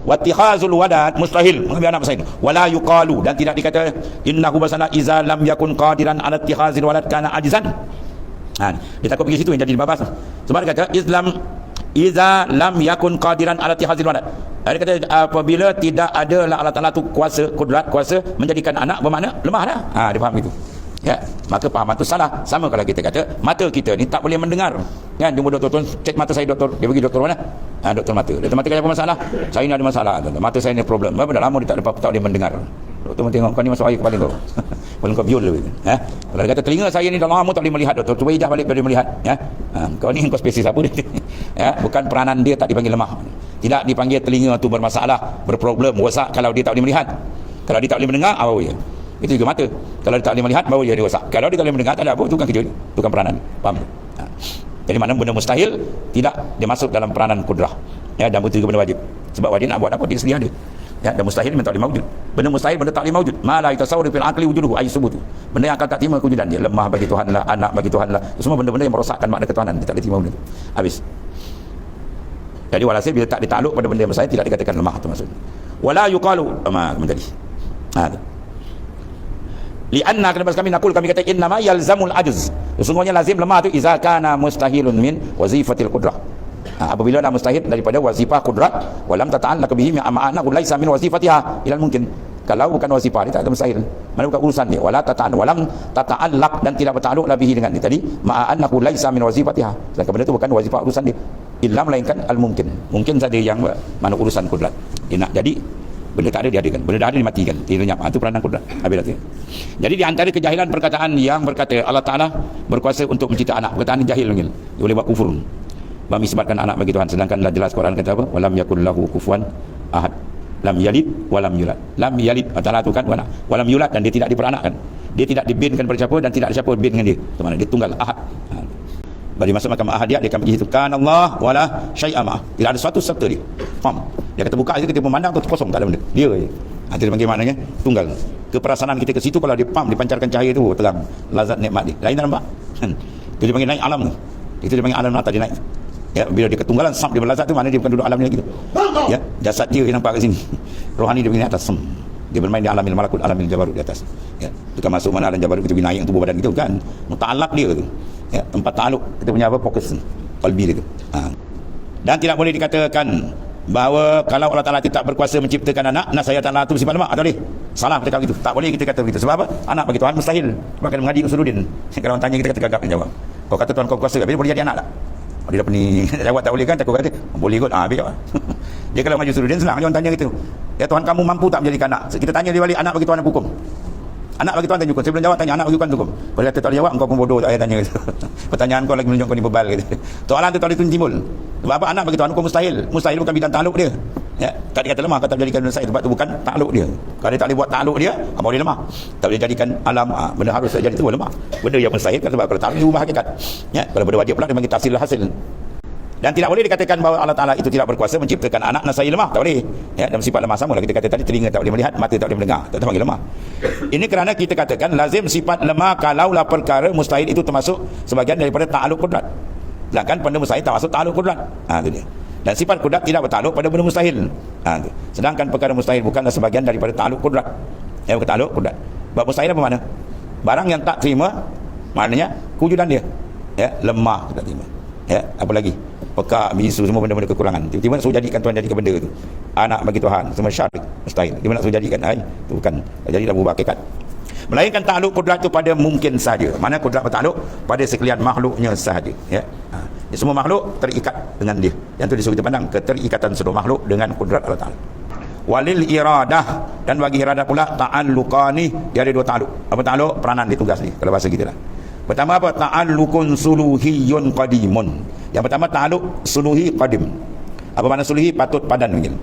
Wattikhazul walad mustahil mengambil anak mustahil. Wala yuqalu, dan tidak dikata innahu basana iza lam yakun qadiran ala ittikhazil walad kana ajizan. Dia takut pergi situ yang jadi babas. Sebab dia kata Islam iza lam yakun qadiran ala ittikhazil walad. Dia kata apabila tidak ada Allah Taala tu kuasa, kudrat, kuasa menjadikan anak, bermakna lemah dah. Dia faham itu. Ya, maka pahaman tu salah. Sama kalau kita kata mata kita ni tak boleh mendengar. Kan jumpa doktor, cek mata saya doktor. Dia pergi doktor mana? Doktor mata. Doktor mata kata apa masalah? Saya ni ada masalah. Mata saya ni problem. Berapa dah lama dia tak boleh mendengar. Doktor tengok kau ni masuk air kepala kau. Kepala kau biol lebih. Kalau dia kata telinga saya ni dah lama tak boleh melihat doktor. Cuba ijah balik boleh melihat. Kau ni kau spesies apa dia? Bukan peranan dia tak dipanggil lemah. Tidak dipanggil telinga tu bermasalah, berproblem, rosak kalau dia tak boleh melihat. Kalau dia tak boleh mendengar, apa dia? Itu juga mata. Kalau dia tak boleh melihat, baru dia rosak. Kalau dia tak boleh mendengar, tak ada apa, itu kan kerja dia. Itu kan peranan. Faham? Jadi mana benda mustahil tidak dia masuk dalam peranan kudrah. Dan itu juga benda wajib. Sebab wajib nak buat apa dia sedia ada. Dan mustahil memang tak boleh mawjud. Benda mustahil benda tak boleh mawjud. Ma la yatasawwaru fil aqli wujuduhu ay subutu. Benda yang akan tak terima kewujudan dia. Lemah bagi Tuhan lah, anak bagi Tuhan lah. Semua benda-benda yang merosakkan makna ketuhanan, dia tak boleh terima benda itu. Habis. Jadi walhasil bila tak ditakluk pada benda yang mustahil tidak dikatakan lemah itu maksudnya. Wala yuqalu tadi. Lianna kenapa kami kata innama yalzamul ajz. Sesungguhnya lazim lemah tu iza kana mustahilun min wazifatil qudrah. Apabila dah mustahil daripada wazifah qudrat walam tata'allaq bihi ma'ana laisa min wazifatiha ila mungkin. Kalau bukan wazifah dia tak ada mustahil. Mana bukan urusan dia. Walam tata'allaq dan tidak bertakluk bihi dengan dia tadi ma'ana laisa min wazifatiha. Sedangkan benda tu bukan wazifah urusan dia. Illa melainkan al mungkin. Mungkin saja yang mana urusan qudrat. Dia nak jadi benda tak ada diadakan, benda dah ada dimatikan, dia lenyap. Itu peranan kudrat. Habis. Jadi di antara kejahilan perkataan yang berkata Allah Taala berkuasa untuk mencipta anak, perkataan jahil mungkin dia boleh buat kufur, menisbatkan anak bagi Tuhan, sedangkan dah jelas Quran kata apa, walam yakul lahu kufuwan ahad, lam yalid walam yulad. Lam yalid Taala tu kan anak, walam yulad dan dia tidak diperanakkan, dia tidak dibinkan pada siapa dan tidak ada siapa bin dengan dia. Itu mana dia tunggal ahad. Bagi masuk makam ahadiyat dia akan pergi situ kan Allah wala syai'a ma. Tidak ada sesuatu serta dia. Faham? Dia kata buka itu kita memandang tu kosong, tak ada benda. Dia je. Itu dia panggil maknanya tunggal. Keperasaan kita ke situ kalau dia dipancarkan cahaya tu terang lazat nikmat dia. Lain tak nampak? Itu dia panggil naik alam tu. Itu dia panggil alam atas dia naik. Ya, bila dia ketunggalan sam dia berlazat tu mana dia bukan duduk alam ni gitu. Ya, jasad dia yang nampak kat sini. Rohani dia pergi atas sam. Dia bermain di alamil malakut, alamil jabarut di atas. Ya, itu kan masuk mana alam jabarut kita pergi naik tubuh badan kita kan. Muta'allaq dia tu. Ya, tempat ta'aluk kita punya apa fokus qalbi dia tu. Dan tidak boleh dikatakan bahawa kalau Allah Taala tidak berkuasa menciptakan anak, saya Taala tu bersifat lemah. Tak boleh. Salah kita begitu. Tak boleh kita kata begitu. Sebab apa? Anak bagi Tuhan mustahil. Sebab kena mengaji usuluddin. Kalau orang tanya kita kata gagap jawab. Kau kata Tuhan kau kuasa, habis boleh jadi anak tak? Dia dah pening. Jawab tak boleh kan? Takut kata boleh kot. Habis jawab. Dia kalau mengaji usuluddin senang dia orang tanya gitu. Ya Tuhan kamu mampu tak menjadikan anak? Kita tanya dia balik, anak bagi Tuhan apa hukum? Anak bagi Tuhan tanya hukum. Saya belum jawab, tanya anak bagi Tuhan hukum. Kalau kata tak boleh jawab, engkau pun bodoh, tak payah tanya gitu. Pertanyaan kau lagi menunjukkan ni bebal gitu. Soalan tu tak boleh timbul. Sebab apa? Anak bagi Tuhan hukum mustahil. Mustahil bukan bidang takluk dia. Ya, tak dikata lemah, kata jadikan benda sebab tu bukan takluk dia. Kalau dia tak boleh buat takluk dia, apa boleh lemah? Tak boleh jadikan alam benda harus jadi tu lemah. Benda yang mustahil kan sebab kalau takluk dia ubah hakikat. Ya, kalau benda wajib pula dia panggil tahsil hasil. Dan tidak boleh dikatakan bahawa Allah Ta'ala itu tidak berkuasa menciptakan anak nasai lemah. Tak boleh. Ya, dalam sifat lemah sama lah. Kita kata tadi telinga tak boleh melihat, mata tak boleh mendengar. Tak terpanggil lemah. Ini kerana kita katakan lazim sifat lemah kalaulah perkara mustahil itu termasuk sebagian daripada ta'aluk kudrat. Sedangkan benda mustahil tak masuk ta'aluk kudrat. Itu dia. Dan sifat kudrat tidak bertakluk pada benda mustahil. Sedangkan perkara mustahil bukanlah sebagian daripada ta'aluk kudrat. Bukan ta'aluk kudrat. Sebab mustahil apa makna? Barang yang tak terima, maknanya kewujudan dia. Ya, lemah tak terima. Ya, apa lagi? Pekak, bisu, semua benda-benda kekurangan. Tiba-tiba nak suruh jadikan Tuhan jadikan benda tu. Anak bagi Tuhan, semua syarik, mustahil. Dia nak suruh jadikan, itu bukan. Jadi dah berubah hakikat. Melainkan takluk kudrat itu pada mungkin saja. Mana kudrat bertakluk? Pada sekalian makhluknya sahaja. Ya. Semua makhluk terikat dengan dia. Yang tu disuruh kita pandang keterikatan seluruh makhluk dengan kudrat Allah Ta'ala. Walil iradah, dan bagi iradah pula ta'alluqani, dia ada dua takluk. Apa takluk? Peranan dia, tugas dia kalau bahasa kita lah. Pertama apa? Ta'allukun suluhiyun qadimun. Yang pertama ta'alluk suluhi qadim. Apa makna suluhi? Patut padan mungkin.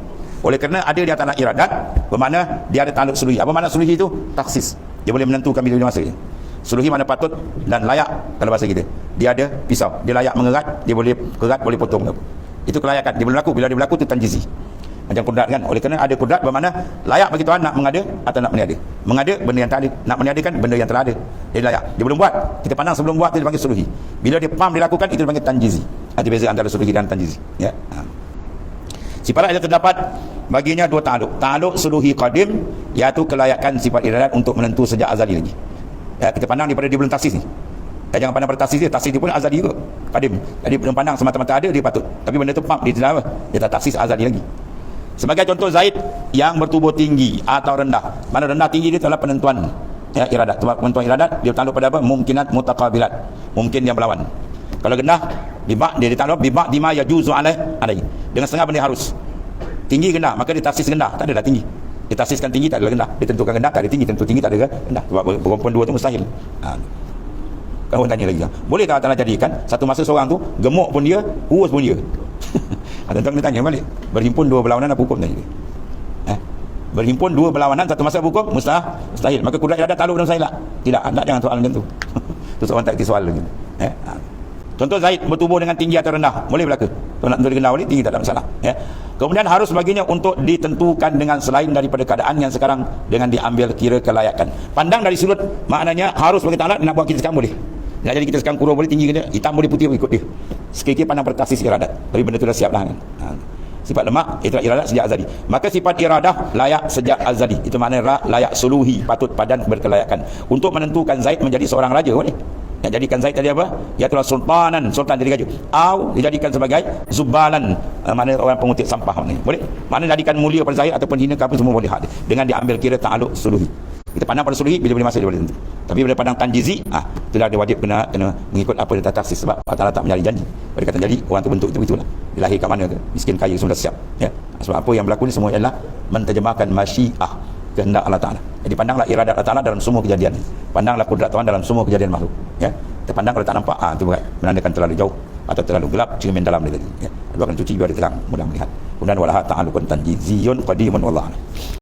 Oleh kerana ada di atas iradat, bermakna dia ada ta'alluk suluhi. Apa makna suluhi itu? Taksis. Dia boleh menentukan bila masa dia. Suluhi makna patut dan layak kalau bahasa kita. Dia ada pisau, dia layak mengerat, dia boleh kerat, boleh potong. Itu kelayakan. Dia boleh berlaku. Bila dia berlaku itu tanjizi. Macam kudrat kan. Oleh kerana ada kudrat bermakna layak bagi Tuhan nak mengada atau nak meniada. Mengada benda yang tak ada, nak meniadakan benda yang telah ada. Dia layak. Dia belum buat. Kita pandang sebelum buat itu dipanggil suluhi. Bila dia dilakukan itu dipanggil tanjizi. Ada beza antara suluhi dan tanjizi. Ya. Sifat yang terdapat baginya dua ta'aluk. Ta'aluk suluhi qadim, iaitu kelayakan sifat iradat untuk menentu sejak azali lagi. Ya, kita pandang daripada dia belum taksis ni. Ya, jangan pandang pada taksis dia. Taksis dia pun azali juga, qadim. Jadi belum pandang semata-mata ada, dia patut. Tapi benda tu dia tidak apa? Dia tak taksis azali lagi. Sebagai contoh Zaid yang bertubuh tinggi atau rendah. Mana rendah tinggi dia adalah penentuan ya, iradat. Penentuan iradat dia takluk pada apa? Mungkinat mutaqabilat. Mungkin yang berlawan. Kalau rendah dia ditakluk bibak dima yajuzu alai. Dengan setengah benda harus. Tinggi rendah, maka dia taksis rendah, tak ada dah tinggi. Dia taksiskan tinggi, tak ada rendah. Dia tentukan rendah, tak ada tinggi, tentu tinggi, tak ada rendah. Sebab perempuan dua tu mustahil. Kau tanya lagi, boleh tak Allah jadikan satu masa seorang tu gemuk pun dia, kurus pun dia? Tuan-tuan kena tanya balik. Berhimpun dua berlawanan apa hukum tadi? Berhimpun dua berlawanan satu masa hukum mustahil. Maka kudrat iradat takluk dan mustahil tak? Tidak, tak jangan soal macam tu. Tu soalan tak soal lagi. Contoh Zaid bertubuh dengan tinggi atau rendah, boleh berlaku. Kalau nak tentu rendah boleh, tinggi tak ada masalah. Kemudian harus baginya untuk ditentukan dengan selain daripada keadaan yang sekarang dengan diambil kira kelayakan. Pandang dari sudut maknanya harus bagi ta'ala, nak buat kita sekarang boleh. Nak jadi kita sekarang kurus boleh, tinggi ke dia, hitam boleh, putih boleh, ikut dia. Sekiranya pandang pada taksis iradat. Tapi benda tu dah siap lah kan. Sifat lemak itu iradat sejak azali. Maka sifat iradah layak sejak azali. Itu maknanya layak suluhi, patut padan berkelayakan. Untuk menentukan Zaid menjadi seorang raja boleh. Yang jadikan Zaid tadi apa? Iaitu sultanan, sultan jadi raja. Atau dijadikan sebagai zubalan, mana orang pengutip sampah ni. Boleh? Mana jadikan mulia pada Zaid ataupun hina ke apa, semua boleh hak dia. Dengan diambil kira ta'aluk suluhi. Kita pandang pada suluhi, bila boleh masuk dia boleh tentu. Tapi bila pandang tanjizi, itulah dia wajib kena mengikut apa dia taksis, sebab Allah Ta'ala tak menjadi janji. Pada kata jadi, orang tu bentuk itu itulah. Dia lahir kat mana ke? Miskin kaya semua dah siap. Ya. Sebab apa yang berlaku ni semua ialah menterjemahkan masyiah, kehendak Allah Ta'ala. Jadi pandanglah iradat Allah Ta'ala dalam semua kejadian. Pandanglah kudrat Tuhan dalam semua kejadian makhluk. Ya. Kita pandang kalau tak nampak, itu menandakan terlalu jauh atau terlalu gelap, cermin dalam dia tadi. Ya. Dia akan cuci biar dia terang, mudah melihat. Kemudian walaha ta'alukun tanjiziyun qadimun wallahu a'lam.